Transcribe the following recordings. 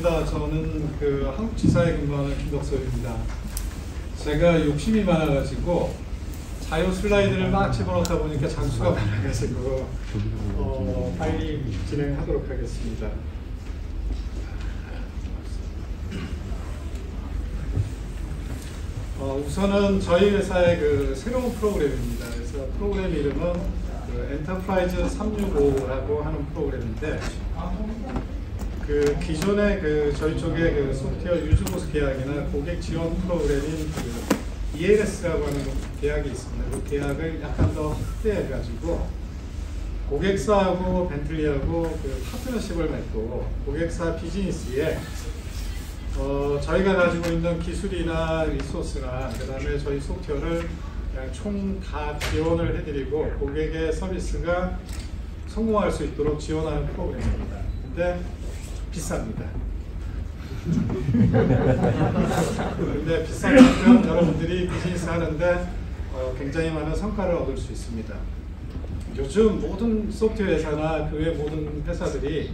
반갑습니다. 저는 그 한국지사에 근무하는 김덕섭입니다. 제가 욕심이 많아가지고 자유 슬라이드를 막 집어넣다 보니까 장수가 많아가지고 빨리 진행하도록 하겠습니다. 우선은 저희 회사의 그 새로운 프로그램입니다. 그래서 프로그램 이름은 그 엔터프라이즈 365라고 하는 프로그램인데, 그 기존의 그 저희 쪽의 그 소프트웨어 유즈보수 계약이나 고객 지원 프로그램인 그 ELS라고 하는 계약이 있습니다. 그 계약을 약간 더 확대해가지고 고객사하고 벤틀리하고 그 파트너십을 맺고 고객사 비즈니스에 저희가 가지고 있는 기술이나 리소스나 그 다음에 저희 소프트웨어를 총 다 지원을 해드리고 고객의 서비스가 성공할 수 있도록 지원하는 프로그램입니다. 근데 비쌉니다. 근데 비싼 만큼 여러분들이 비즈니스 하는데 굉장히 많은 성과를 얻을 수 있습니다. 요즘 모든 소프트웨어 회사나 그 외 모든 회사들이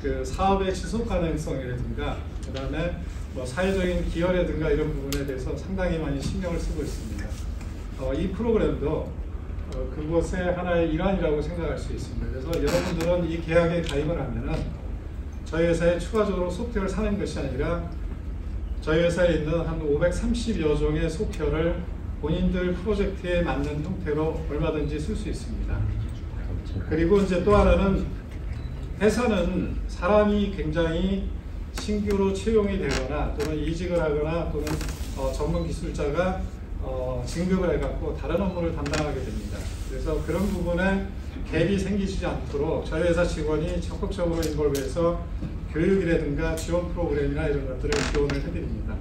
그 사업의 지속 가능성이라든가 그 다음에 뭐 사회적인 기여라든가 이런 부분에 대해서 상당히 많이 신경을 쓰고 있습니다. 이 프로그램도 그것의 하나의 일환이라고 생각할 수 있습니다. 그래서 여러분들은 이 계약에 가입을 하면은 저희 회사에 추가적으로 소프트웨어를 사는 것이 아니라 저희 회사에 있는 한 530여 종의 소프트웨어를 본인들 프로젝트에 맞는 형태로 얼마든지 쓸 수 있습니다. 그리고 이제 또 하나는 회사는 사람이 굉장히 신규로 채용이 되거나 또는 이직을 하거나 또는 전문 기술자가 진급을 해갖고 다른 업무를 담당하게 됩니다. 그래서 그런 부분에 갭이 생기지 않도록 저희 회사 직원이 적극적으로 인볼브해서 교육이라든가 지원 프로그램이나 이런 것들을 지원을 해드립니다.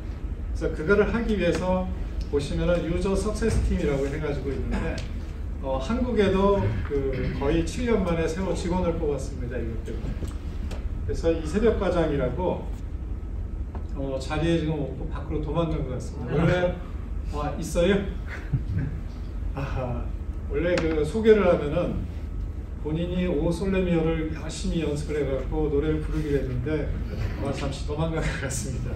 그래서 그거를 하기 위해서 보시면은 유저 석세스 팀이라고 해가지고 있는데 한국에도 그 거의 7년 만에 새로 직원을 뽑았습니다. 이것 때문에. 그래서 이세벽 과장이라고 자리에 지금 밖으로 도망간 것 같습니다. 원래 있어요? 원래 그 소개를 하면은 본인이 오 솔레미오를 열심히 연습을 해갖고 노래를 부르기로 했는데 잠시 도망간 것 같습니다.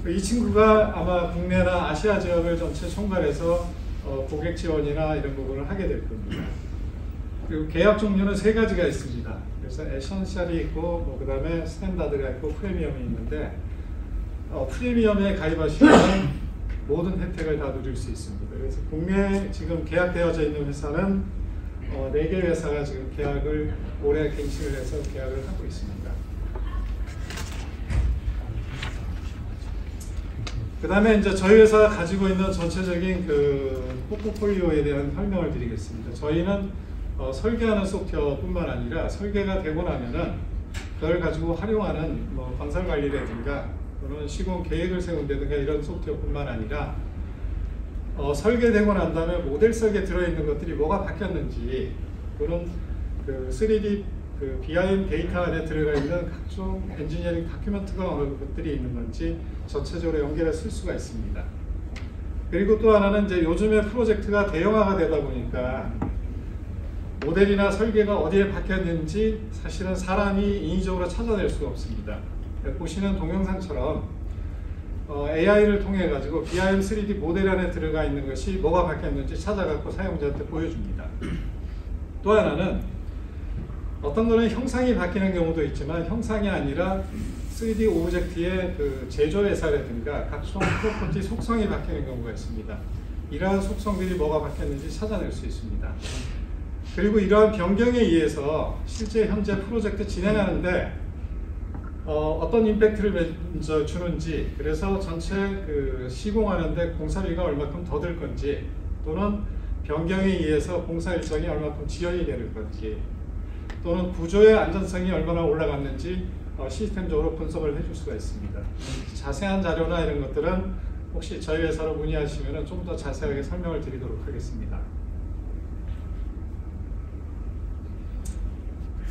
이 친구가 아마 국내나 아시아 지역을 전체 총괄해서 고객 지원이나 이런 부분을 하게 될 겁니다. 그리고 계약 종류는 3가지가 있습니다. 그래서 에센셜이 있고 그 다음에 스탠다드가 있고 프리미엄이 있는데 프리미엄에 가입하시면 모든 혜택을 다 누릴 수 있습니다. 그래서 국내에 지금 계약되어져 있는 회사는 4개 회사가 지금 계약을 올해 갱신을 해서 계약을 하고 있습니다. 그 다음에 이제 저희 회사가 가지고 있는 전체적인 그 포트폴리오에 대한 설명을 드리겠습니다. 저희는 설계하는 소프트웨어뿐만 아니라 설계가 되고 나면은 그걸 가지고 활용하는 뭐 건설 관리라든가 또는 시공 계획을 세운다든가 이런 소프트웨어뿐만 아니라 설계되고 난 다음에 모델 설계 들어있는 것들이 뭐가 바뀌었는지 또는 그 3D 그 BIM 데이터 안에 들어가 있는 각종 엔지니어링 다큐멘트가 어느 것들이 있는 건지 전체적으로 연결해 쓸 수가 있습니다. 그리고 또 하나는 이제 요즘에 프로젝트가 대형화가 되다 보니까 모델이나 설계가 어디에 바뀌었는지 사실은 사람이 인위적으로 찾아낼 수가 없습니다. 보시는 동영상처럼 AI를 통해 가지고 BIM 3D 모델 안에 들어가 있는 것이 뭐가 바뀌었는지 찾아갖고 사용자한테 보여줍니다. 또 하나는 어떤 거는 형상이 바뀌는 경우도 있지만 형상이 아니라 3D 오브젝트의 그 제조 회사라든가 각종 프로퍼티 속성이 바뀌는 경우가 있습니다. 이러한 속성들이 뭐가 바뀌었는지 찾아낼 수 있습니다. 그리고 이러한 변경에 의해서 실제 현재 프로젝트 진행하는데 어떤 임팩트를 주는지, 그래서 전체 그 시공하는데 공사비가 얼마큼 더 들 건지 또는 변경에 의해서 공사 일정이 얼마큼 지연이 되는 건지 또는 구조의 안전성이 얼마나 올라갔는지 시스템적으로 분석을 해줄 수가 있습니다. 자세한 자료나 이런 것들은 혹시 저희 회사로 문의하시면 좀 더 자세하게 설명을 드리도록 하겠습니다.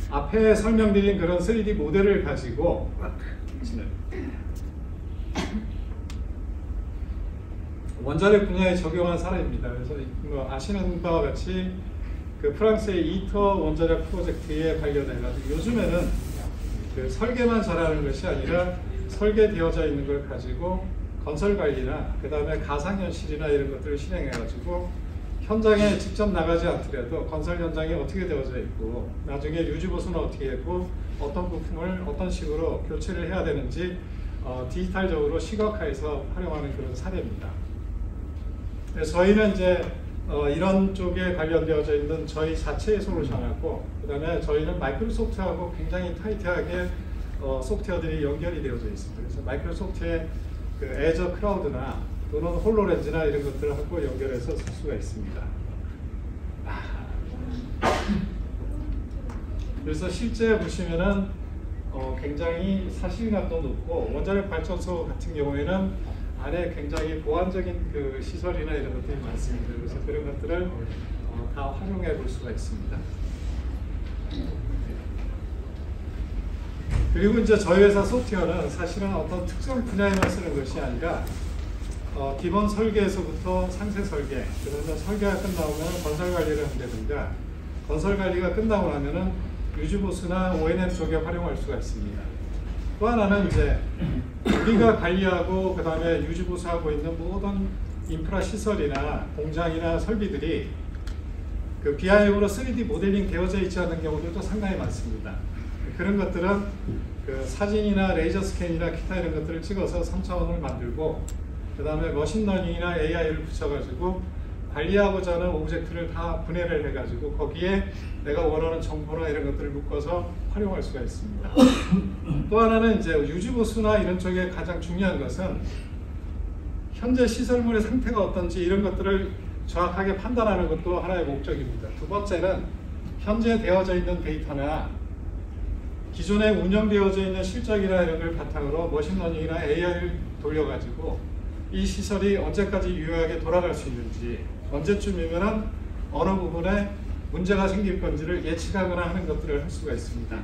앞에 설명드린 그런 3D 모델을 가지고 원자력 분야에 적용한 사례입니다. 그래서 아시는 바와 같이 그 프랑스의 이터 원자력 프로젝트에 관련해가지고 요즘에는 그 설계만 잘하는 것이 아니라 설계되어져 있는 걸 가지고 건설 관리나 그 다음에 가상현실이나 이런 것들을 실행해가지고 현장에 직접 나가지 않더라도 건설 현장이 어떻게 되어져 있고 나중에 유지보수는 어떻게 했고 어떤 부품을 어떤 식으로 교체를 해야 되는지 디지털적으로 시각화해서 활용하는 그런 사례입니다. 저희는 이제 이런 쪽에 관련되어져 있는 저희 자체의 솔루션하고 그 다음에 저희는 마이크로소프트하고 굉장히 타이트하게 소프트웨어들이 연결이 되어져 있습니다. 그래서 마이크로소프트의 그 애저 클라우드나 또는 홀로렌즈나 이런 것들하고 연결해서 쓸 수가 있습니다. 그래서 실제 보시면은 굉장히 사실감도 높고 원자력 발전소 같은 경우에는 안에 굉장히 보완적인 그 시설이나 이런 것들이 많습니다. 그래서 그런 것들을 다 활용해 볼 수가 있습니다. 그리고 이제 저희 회사 소프트웨어는 사실은 어떤 특정 분야에만 쓰는 것이 아니라 기본 설계에서부터 상세 설계, 그러면 설계가 끝나오면 건설 관리를 한다든가 건설 관리가 끝나고 나면은 유지보수나 O&M 쪽에 활용할 수가 있습니다. 또 하나는 이제 우리가 관리하고 그 다음에 유지보수하고 있는 모든 인프라 시설이나 공장이나 설비들이 그 BIM으로 3D 모델링 되어져 있지 않은 경우들도 상당히 많습니다. 그런 것들은 그 사진이나 레이저 스캔이나 기타 이런 것들을 찍어서 3차원을 만들고 그 다음에 머신러닝이나 AI를 붙여가지고 관리하고자 하는 오브젝트를 다 분해를 해가지고 거기에 내가 원하는 정보나 이런 것들을 묶어서 활용할 수가 있습니다. 또 하나는 이제 유지보수나 이런 쪽에 가장 중요한 것은 현재 시설물의 상태가 어떤지 이런 것들을 정확하게 판단하는 것도 하나의 목적입니다. 두 번째는 현재 되어져 있는 데이터나 기존에 운영되어져 있는 실적이나 이런 걸 바탕으로 머신러닝이나 AI를 돌려가지고 이 시설이 언제까지 유효하게 돌아갈 수 있는지 언제쯤이면 어느 부분에 문제가 생길 건지를 예측하거나 하는 것들을 할 수가 있습니다.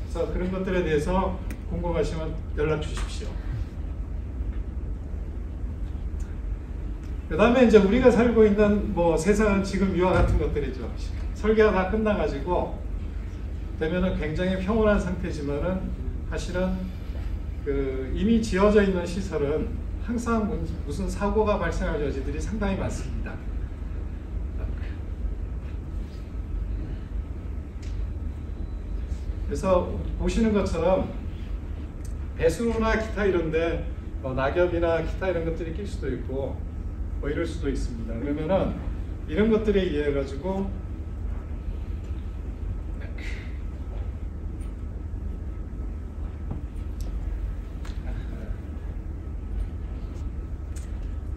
그래서 그런 것들에 대해서 궁금하시면 연락 주십시오. 그 다음에 이제 우리가 살고 있는 뭐 세상은 지금 이와 같은 것들이죠. 설계가 다 끝나가지고 되면은 굉장히 평온한 상태지만은 사실은 그 이미 지어져 있는 시설은 항상 무슨 사고가 발생할 여지들이 상당히 많습니다. 그래서 보시는 것처럼 배수로나 기타 이런데 낙엽이나 기타 이런 것들이 낄 수도 있고 뭐 이럴 수도 있습니다. 그러면은 이런 것들에 의해 가지고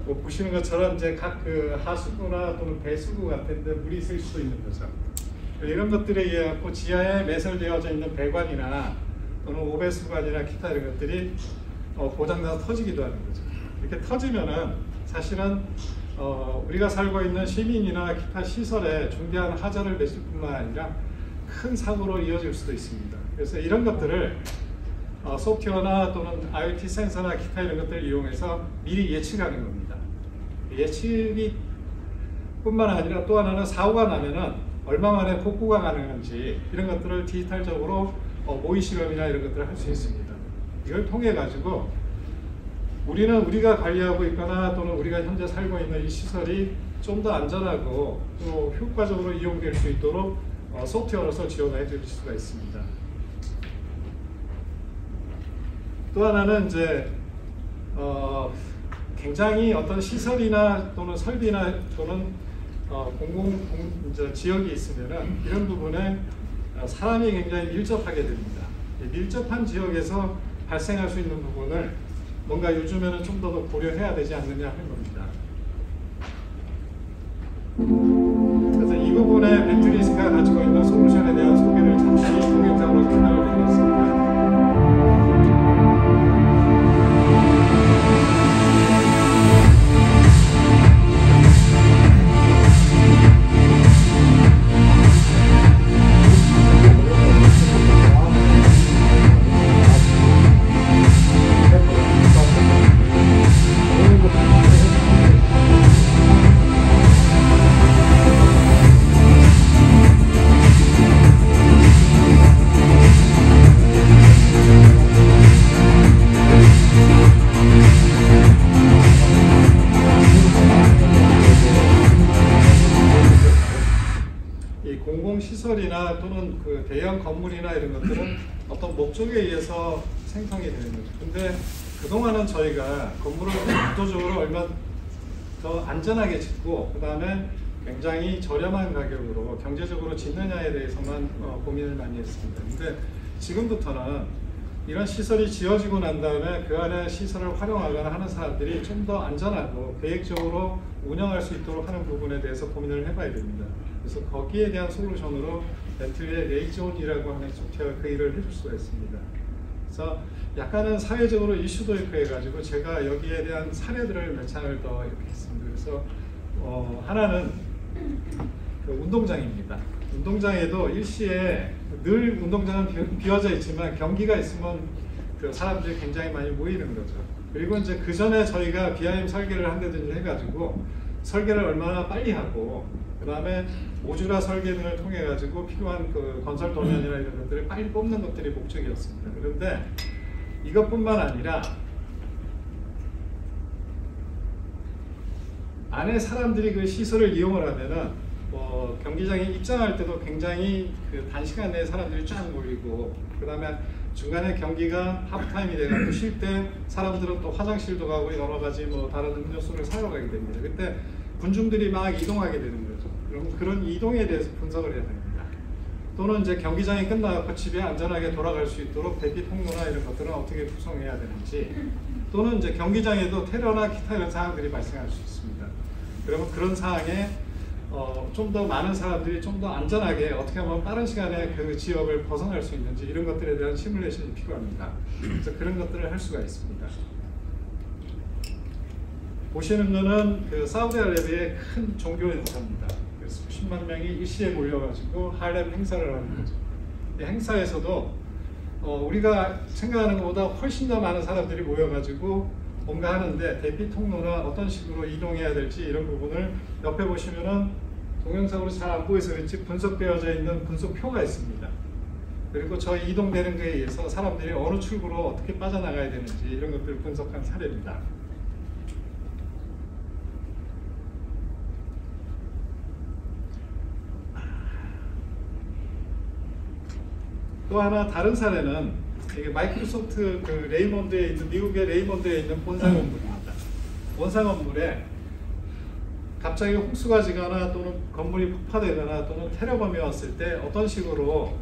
뭐 보시는 것처럼 이제 각 그 하수구나 또는 배수구 같은데 물이 셀 수도 있는 거죠. 이런 것들에 의해 갖고 지하에 매설되어져 있는 배관이나 또는 오배수관이나 기타 이런 것들이 고장나서 터지기도 하는 거죠. 이렇게 터지면은 사실은 우리가 살고 있는 시민이나 기타 시설에 중대한 하자를 맺을 뿐만 아니라 큰 사고로 이어질 수도 있습니다. 그래서 이런 것들을 소프트웨어나 또는 IoT 센서나 기타 이런 것들을 이용해서 미리 예측하는 겁니다. 예측이 뿐만 아니라 또 하나는 사고가 나면은 얼마 만에 복구가 가능한지 이런 것들을 디지털적으로 모의 실험이나 이런 것들을 할 수 있습니다. 이걸 통해 가지고 우리는 우리가 관리하고 있거나 또는 우리가 현재 살고 있는 이 시설이 좀 더 안전하고 또 효과적으로 이용될 수 있도록 소프트웨어로서 지원해 줄 수가 있습니다. 또 하나는 이제 굉장히 어떤 시설이나 또는 설비나 또는 지역이 있으면은 이런 부분에 사람이 굉장히 밀접하게 됩니다. 밀접한 지역에서 발생할 수 있는 부분을 뭔가 요즘에는 좀 더 고려해야 되지 않느냐 하는 겁니다. 그래서 이 부분에 배트리스가 가지고 있는 솔루션에 대한 소개를 잠시 동영상으로 설명을 드리겠습니다. 공공시설이나 또는 그 대형 건물이나 이런 것들은 어떤 목적에 의해서 생성이 되는 거죠. 근데 그동안은 저희가 건물을 압도적으로 얼마 더 안전하게 짓고 그 다음에 굉장히 저렴한 가격으로 경제적으로 짓느냐에 대해서만 고민을 많이 했습니다. 근데 지금부터는 이런 시설이 지어지고 난 다음에 그 안에 시설을 활용하거나 하는 사람들이 좀 더 안전하고 계획적으로 운영할 수 있도록 하는 부분에 대해서 고민을 해봐야 됩니다. 그래서 거기에 대한 솔루션으로 벤틀리의 레이존이라고 하는 소프트웨어가 그 일을 해줄 수가 있습니다. 그래서 약간은 사회적으로 이슈도 있고 해가지고 제가 여기에 대한 사례들을 몇 차례를 더 이렇게 했습니다. 그래서 하나는 그 운동장입니다. 운동장에도 일시에 늘 운동장은 비어져 있지만 경기가 있으면 그 사람들이 굉장히 많이 모이는 거죠. 그리고 이제 그 전에 저희가 BIM 설계를 한다든지 해가지고 설계를 얼마나 빨리 하고 그 다음에 모듈화 설계 등을 통해 가지고 필요한 그 건설 도면이나 이런 것들을 빨리 뽑는 것들이 목적이었습니다. 그런데 이것뿐만 아니라 안에 사람들이 그 시설을 이용을 하면은 경기장에 입장할 때도 굉장히 그 단시간 내에 사람들이 쫙 몰리고 그 다음에 중간에 경기가 하프타임이 돼가지고 쉴 때 사람들은 또 화장실도 가고 여러 가지 뭐 다른 음료수를 사러 가게 됩니다. 그때 군중들이 막 이동하게 되는 거죠. 그럼 그런 이동에 대해서 분석을 해야 됩니다. 또는 이제 경기장이 끝나고 집에 안전하게 돌아갈 수 있도록 대피 통로나 이런 것들은 어떻게 구성해야 되는지 또는 이제 경기장에도 테러나 기타 이런 사항들이 발생할 수 있습니다. 그러면 그런 상황에 좀 더 많은 사람들이 좀 더 안전하게 어떻게 하면 빠른 시간에 그 지역을 벗어날 수 있는지 이런 것들에 대한 시뮬레이션이 필요합니다. 그래서 그런 것들을 할 수가 있습니다. 보시는 거는 그 사우디아라비아의 큰 종교 행사입니다. 그래서 10만 명이 일시에 몰려가지고 할렘 행사를 하는 거죠. 이 행사에서도 우리가 생각하는 것보다 훨씬 더 많은 사람들이 모여가지고 뭔가 하는데 대피 통로나 어떤 식으로 이동해야 될지 이런 부분을 옆에 보시면은 동영상으로 잘 안 보여서 그렇지 분석되어져 있는 분석표가 있습니다. 그리고 저 이동되는 거에 의해서 사람들이 어느 출구로 어떻게 빠져나가야 되는지 이런 것들을 분석한 사례입니다. 또 하나 다른 사례는 이게 마이크로소프트 그 레이몬드에 있는 미국의 레이몬드에 있는 본사 건물입니다. 본사 건물에 갑자기 홍수가 지거나 또는 건물이 폭파되거나 또는 테러범이 왔을 때 어떤 식으로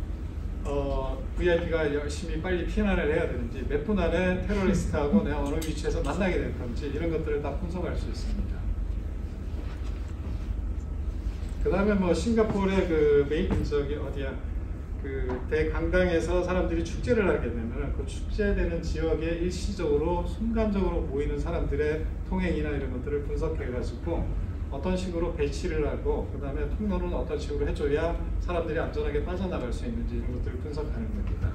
VIP가 열심히 빨리 피난을 해야 되는지 몇 분 안에 테러리스트하고 내가 어느 위치에서 만나게 될 건지 이런 것들을 다 분석할 수 있습니다. 그 다음에 뭐 싱가포르의 그 저기 어디야 그 대강당에서 사람들이 축제를 하게 되면 그 축제되는 지역에 일시적으로 순간적으로 모이는 사람들의 통행이나 이런 것들을 분석해 가지고 어떤 식으로 배치를 하고 그 다음에 통로는 어떤 식으로 해줘야 사람들이 안전하게 빠져나갈 수 있는지 이런 것들을 분석하는 겁니다.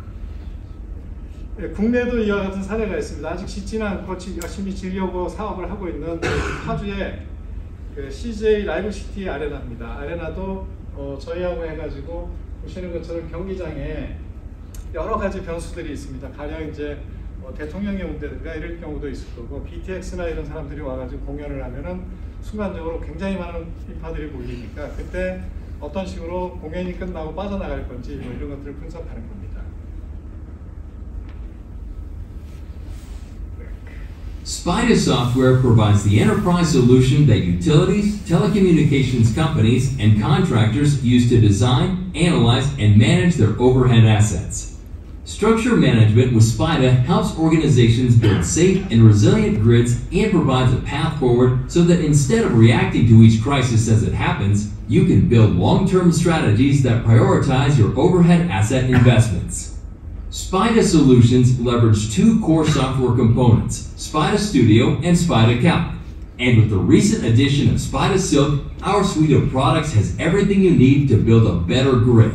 네, 국내도 이와 같은 사례가 있습니다. 아직 짓지는 않고 열심히 지으려고 사업을 하고 있는 파주의 그 CJ 라이브시티 아레나입니다. 아레나도 저희하고 해가지고 보시는 것처럼 경기장에 여러 가지 변수들이 있습니다. 가령 이제 대통령이 온다든가 이럴 경우도 있을 거고 BTX나 이런 사람들이 와가지고 공연을 하면은 순간적으로 굉장히 많은 인파들이 몰리니까 그때 어떤 식으로 공연이 끝나고 빠져나갈 건지 뭐 이런 것들을 분석하는 겁니다. SPIDA software provides the enterprise solution that utilities, telecommunications companies, and contractors use to design, analyze, and manage their overhead assets. Structure management with SPIDA helps organizations build safe and resilient grids and provides a path forward so that instead of reacting to each crisis as it happens, you can build long-term strategies that prioritize your overhead asset investments. SPIDA solutions leverage two core software components, SPIDA Studio and SPIDA Calc. And with the recent addition of SPIDA Silk, our suite of products has everything you need to build a better grid.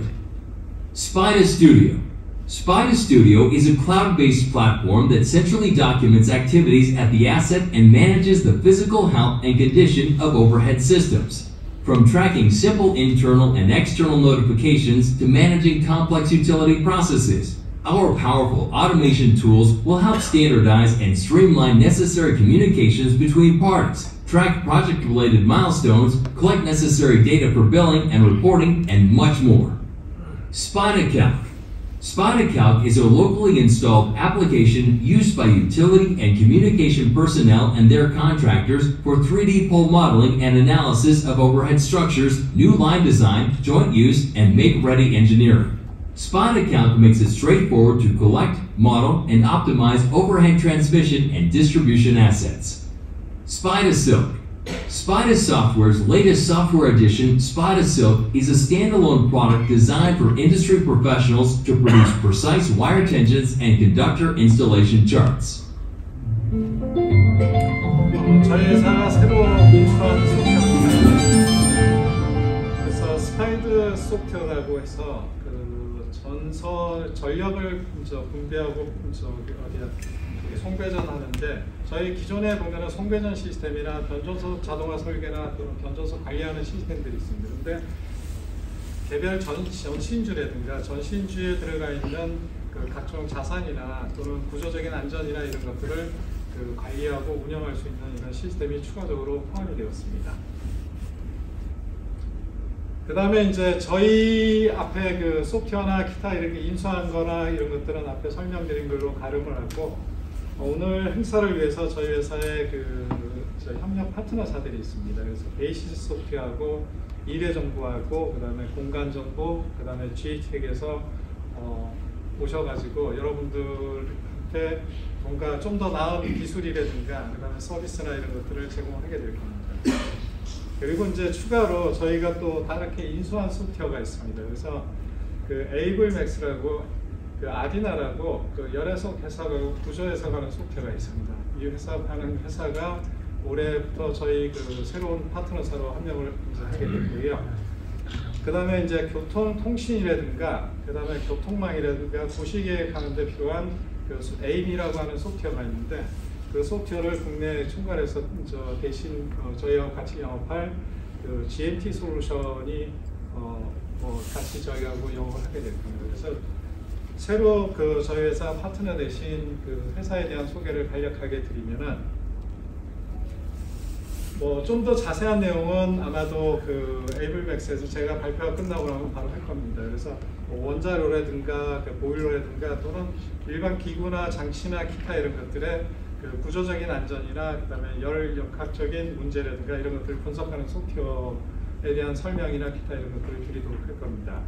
SPIDA Studio. SPIDA Studio is a cloud-based platform that centrally documents activities at the asset and manages the physical health and condition of overhead systems. From tracking simple internal and external notifications to managing complex utility processes, our powerful automation tools will help standardize and streamline necessary communications between parties, track project-related milestones, collect necessary data for billing and reporting, and much more. SpiderCalc. SpiderCalc is a locally installed application used by utility and communication personnel and their contractors for 3D pole modeling and analysis of overhead structures, new line design, joint use, and make-ready engineering. SpiderCalc makes it straightforward to collect, model, and optimize overhead transmission and distribution assets. SpiderSilk. Spider Software's latest software edition, SpiderSilk, is a standalone product designed for industry professionals to produce precise wire tensions and conductor installation charts. 저희 회사가 새로 인수한 소프트웨어입니다. 그래서 스파이드 소프트웨어라고 해서 그 전력을 분배하고 어디야 송배전하는데, 저희 기존에 보면은 송배전 시스템이나 변전소 자동화 설계나 또는 변전소 관리하는 시스템들이 있습니다. 그런데 개별 전신주라든가 전신주에 들어가 있는 그 각종 자산이나 또는 구조적인 안전이나 이런 것들을 그 관리하고 운영할 수 있는 이런 시스템이 추가적으로 포함이 되었습니다. 그 다음에 이제 저희 앞에 그 소프트웨어나 기타 이렇게 인수한 거나 이런 것들은 앞에 설명드린 걸로 가름을 하고, 오늘 행사를 위해서 저희 회사에 저 협력 파트너사들이 있습니다. 그래서 베이시스 소프트웨어하고 이뢰정보하고 그 다음에 공간정보, 그 다음에 GT에서 오셔가지고 여러분들한테 뭔가 좀 더 나은 기술이라든가 그 다음에 서비스나 이런 것들을 제공하게 될 겁니다. 그리고 이제 추가로 저희가 또 다르게 인수한 소프트웨어가 있습니다. 그래서 그 에이블맥스라고 그 아디나라고 그 열애석 해석하고 구조 해석하는 소프트웨어가 있습니다. 이 회사하는 회사가 올해부터 저희 그 새로운 파트너사로 합류를 하게 됐고요. 그 다음에 이제 교통통신이라든가 그 다음에 교통망이라든가 도시계획하는데 필요한 그 AIM이라고 하는 소프트웨어가 있는데, 그 소프트웨어를 국내에 총괄해서 대신 저희와 같이 영업할 그 GMT 솔루션이 같이 저희하고 영업을 하게 될 겁니다. 그래서 새로 그 저희 회사 파트너 대신 그 회사에 대한 소개를 간략하게 드리면은, 좀 더 자세한 내용은 아마도 그 에이블맥스에서 제가 발표가 끝나고 나면 바로 할 겁니다. 그래서 원자로라든가 보일러라든가 또는 일반 기구나 장치나 기타 이런 것들의 그 구조적인 안전이나 그다음에 열 역학적인 문제라든가 이런 것들을 분석하는 소프트웨어에 대한 설명이나 기타 이런 것들을 드리도록 할 겁니다.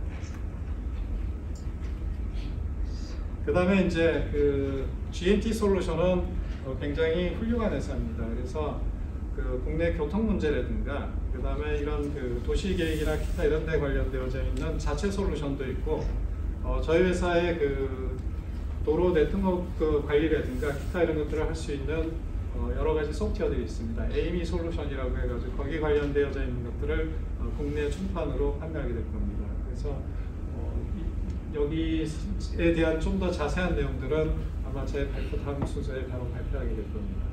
그 다음에 이제 그 GMT 솔루션은 굉장히 훌륭한 회사입니다. 그래서 그 국내 교통 문제라든가 그 다음에 이런 그 도시 계획이나 기타 이런 데 관련되어져 있는 자체 솔루션도 있고, 저희 회사의 그 도로 네트워크 관리라든가 기타 이런 것들을 할 수 있는 여러 가지 소프트웨어들이 있습니다. 에이미 솔루션이라고 해가지고 거기 관련되어져 있는 것들을 국내 총판으로 판매하게 될 겁니다. 그래서 여기에 대한 좀 더 자세한 내용들은 아마 제 발표 다음 순서에 바로 발표하게 될 겁니다.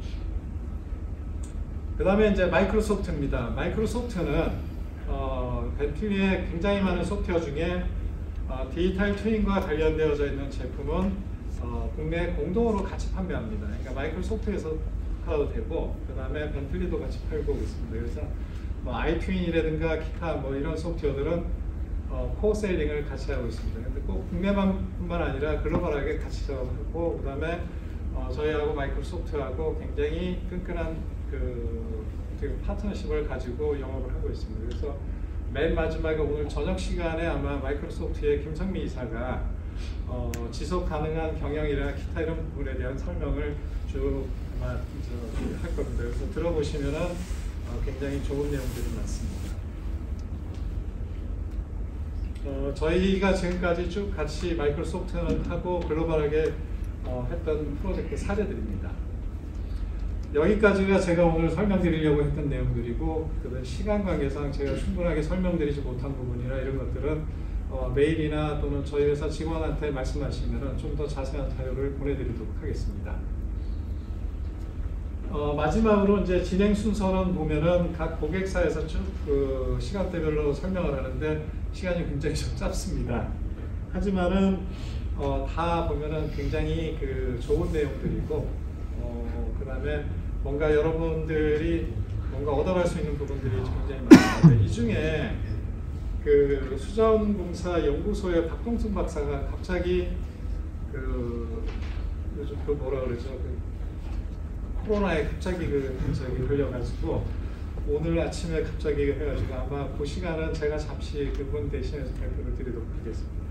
그 다음에 이제 마이크로소프트입니다. 마이크로소프트는 벤틀리의 굉장히 많은 소프트웨어 중에 디지털 트윈과 관련되어져 있는 제품은 국내에 공동으로 같이 판매합니다. 그러니까 마이크로소프트에서 팔아도 되고, 그 다음에 벤틀리도 같이 팔고 있습니다. 그래서 아이트윈이라든가 기타 이런 소프트웨어들은 코셀링을 같이 하고 있습니다. 근데 꼭 국내만뿐만 아니라 글로벌하게 같이 하고, 그 다음에 저희하고 마이크로소프트하고 굉장히 끈끈한 그 파트너십을 가지고 영업을 하고 있습니다. 그래서 맨 마지막에 오늘 저녁 시간에 아마 마이크로소프트의 김성미 이사가 지속 가능한 경영이나 기타 이런 부분에 대한 설명을 쭉 아마 할 겁니다. 그래서 들어보시면은 굉장히 좋은 내용들이 많습니다. 저희가 지금까지 쭉 같이 마이크로소프트하고 글로벌하게 했던 프로젝트 사례들입니다. 여기까지가 제가 오늘 설명드리려고 했던 내용들이고, 그 시간 관계상 제가 충분하게 설명드리지 못한 부분이나 이런 것들은 메일이나 또는 저희 회사 직원한테 말씀하시면 좀 더 자세한 자료를 보내드리도록 하겠습니다. 마지막으로 이제 진행 순서는 보면은 각 고객사에서 쭉 그 시간대별로 설명을 하는데 시간이 굉장히 좀 짧습니다. 하지만은 다 보면은 굉장히 그 좋은 내용들이고, 그 다음에 뭔가 여러분들이 뭔가 얻어갈 수 있는 부분들이 굉장히 많습니다. 이 중에 그 수자원공사 연구소의 박동순 박사가 갑자기 요즘 뭐라 그러죠? 코로나에 갑자기 걸려가지고 오늘 아침에 갑자기 해가지고 아마 그 시간은 제가 잠시 그분 대신해서 발표를 드리도록 하겠습니다.